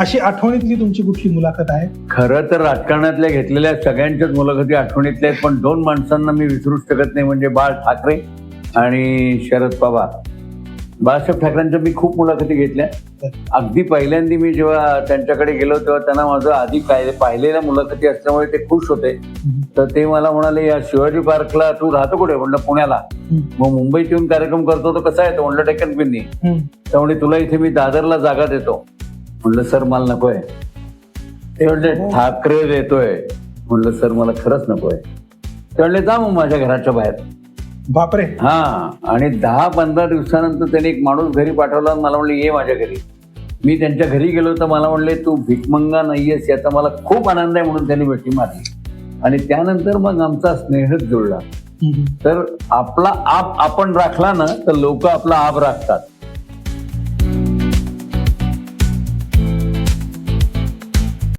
अशी आठवणीतली तुमची कुठली मुलाखत आहे? खरं तर राजकारणातल्या घेतलेल्या सगळ्यांच्याच मुलाखती आठवणीतल्या आहेत, पण दोन माणसांना मी विसरूच शकत नाही, म्हणजे बाळ ठाकरे आणि शरद पवार. बाळासाहेब ठाकरेंच्या मी खूप मुलाखती घेतल्या. अगदी पहिल्यांदा मी जेव्हा त्यांच्याकडे गेलो तेव्हा त्यांना माझं आधी पाहिलेल्या मुलाखती असल्यामुळे ते खुश होते. तर ते मला म्हणाले, या शिवाजी पार्कला तू राहतो कुठे? म्हणलं पुण्याला. मग मुंबईत येऊन कार्यक्रम करतो तर कसा येतो? म्हणलं डेक्कन क्वीननी. त्यामुळे तुला इथे मी दादरला जागा देतो. म्हणलं सर मला नकोय. ते म्हणले ठाकरे देतोय. म्हणलं सर मला खरंच नकोय. ते म्हणले जा मग माझ्या घराच्या बाहेर. बापरे. हा, आणि 10-15 दिवसानंतर त्यांनी एक माणूस घरी पाठवला. मला म्हणले ये माझ्या घरी. मी त्यांच्या घरी गेलो तर मला म्हणले तू भिकमंगा नाहीयेस याचा मला खूप आनंद आहे, म्हणून त्यांनी भेटी मारली. आणि त्यानंतर मग आमचा स्नेहच जुळला. तर आपला आप आपण राखला ना तर लोक आपला आप राखतात.